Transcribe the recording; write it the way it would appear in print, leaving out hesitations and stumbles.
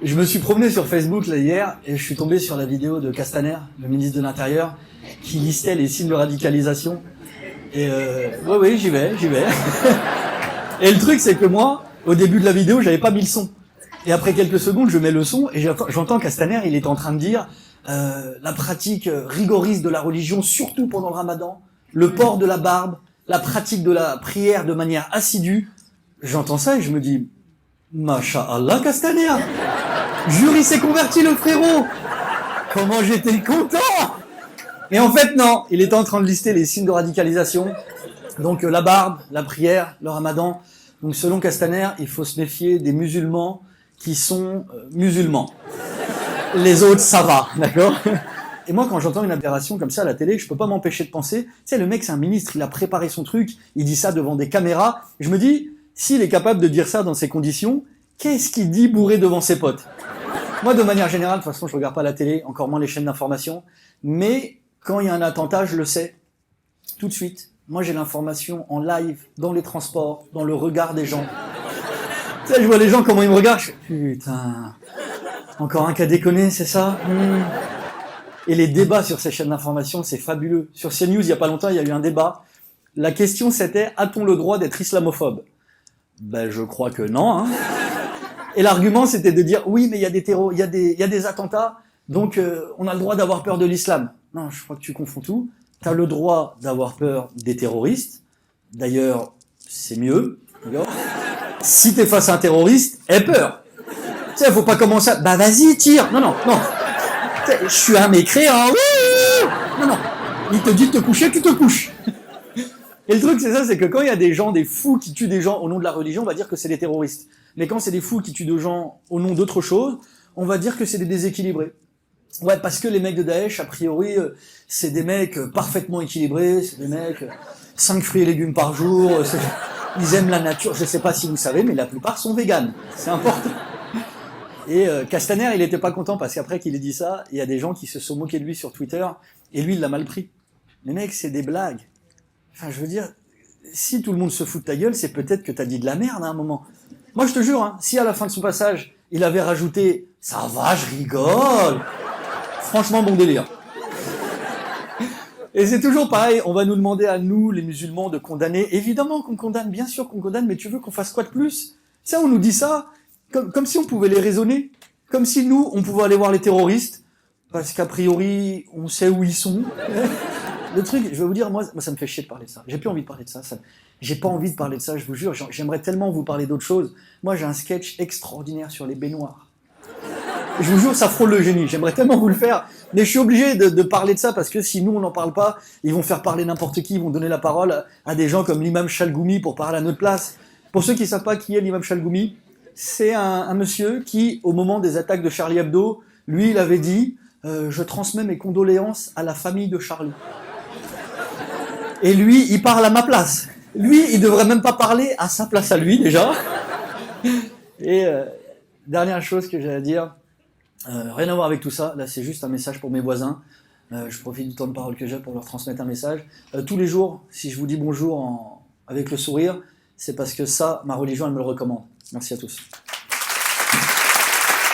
Je me suis promené sur Facebook là hier et je suis tombé sur la vidéo de Castaner, le ministre de l'Intérieur, qui listait les signes de radicalisation. Et oui, j'y vais. Et le truc, c'est que moi, au début de la vidéo, j'avais pas mis le son. Et après quelques secondes, je mets le son et j'entends Castaner, il est en train de dire la pratique rigoriste de la religion, surtout pendant le ramadan, le port de la barbe, la pratique de la prière de manière assidue. J'entends ça et je me dis, Masha'Allah, Castaner! Jure, il s'est converti, le frérot! Comment j'étais content! Et en fait, non, il était en train de lister les signes de radicalisation. Donc, la barbe, la prière, le ramadan. Donc, selon Castaner, il faut se méfier des musulmans qui sont musulmans. Les autres, ça va, d'accord? Et moi, quand j'entends une aberration comme ça à la télé, je peux pas m'empêcher de penser, tu sais, le mec, c'est un ministre, il a préparé son truc, il dit ça devant des caméras. Et je me dis, s'il est capable de dire ça dans ces conditions, qu'est-ce qu'il dit bourré devant ses potes? Moi, de manière générale, de toute façon, je regarde pas la télé, encore moins les chaînes d'information, mais quand il y a un attentat, je le sais, tout de suite. Moi, j'ai l'information en live, dans les transports, dans le regard des gens. Tu sais, je vois les gens, comment ils me regardent, je fais, putain, encore un qui a déconné, c'est ça? Et les débats sur ces chaînes d'information, c'est fabuleux. Sur CNews, il y a pas longtemps, il y a eu un débat. La question, c'était, a-t-on le droit d'être islamophobe? Ben, je crois que non, hein. Et l'argument, c'était de dire, oui, mais il y a des attentats, donc on a le droit d'avoir peur de l'islam. Non, je crois que tu confonds tout. Tu as le droit d'avoir peur des terroristes. D'ailleurs, c'est mieux. Si t'es face à un terroriste, aie peur. Tu sais, faut pas commencer à... Bah vas-y, tire. Non. Je suis un mécréant. Non. Il te dit de te coucher, tu te couches. Et le truc, c'est ça, c'est que quand il y a des gens, des fous qui tuent des gens au nom de la religion, on va dire que c'est des terroristes. Mais quand c'est des fous qui tuent des gens au nom d'autre chose, on va dire que c'est des déséquilibrés. Ouais, parce que les mecs de Daesh, a priori, c'est des mecs parfaitement équilibrés, c'est des mecs 5 fruits et légumes par jour, ils aiment la nature, je sais pas si vous savez, mais la plupart sont véganes, c'est important. Et Castaner, il était pas content parce qu'après qu'il ait dit ça, il y a des gens qui se sont moqués de lui sur Twitter, et lui, il l'a mal pris. Les mecs, c'est des blagues. Enfin, je veux dire, si tout le monde se fout de ta gueule, c'est peut-être que t'as dit de la merde à un moment. Moi, je te jure, hein, si à la fin de son passage, il avait rajouté « Ça va, je rigole !» Franchement, bon délire. Et c'est toujours pareil, on va nous demander à nous, les musulmans, de condamner. Évidemment qu'on condamne, bien sûr qu'on condamne, mais tu veux qu'on fasse quoi de plus? Ça, on nous dit ça comme si on pouvait les raisonner. Comme si nous, on pouvait aller voir les terroristes, parce qu'a priori, on sait où ils sont. Le truc, je vais vous dire, moi, ça me fait chier de parler de ça. J'ai plus envie de parler de ça. J'ai pas envie de parler de ça, je vous jure. J'aimerais tellement vous parler d'autre chose. Moi, j'ai un sketch extraordinaire sur les baignoires. Je vous jure, ça frôle le génie. J'aimerais tellement vous le faire. Mais je suis obligé de parler de ça parce que si nous, on n'en parle pas, ils vont faire parler n'importe qui. Ils vont donner la parole à des gens comme l'imam Chalgoumi pour parler à notre place. Pour ceux qui ne savent pas qui est l'imam Chalgoumi, c'est un monsieur qui, au moment des attaques de Charlie Hebdo, lui, il avait dit je transmets mes condoléances à la famille de Charlie. Et lui, il parle à ma place. Lui, il devrait même pas parler à sa place à lui, déjà. Et dernière chose que j'ai à dire, rien à voir avec tout ça, là c'est juste un message pour mes voisins. Je profite du temps de parole que j'ai pour leur transmettre un message. Tous les jours, si je vous dis bonjour avec le sourire, c'est parce que ça, ma religion, elle me le recommande. Merci à tous.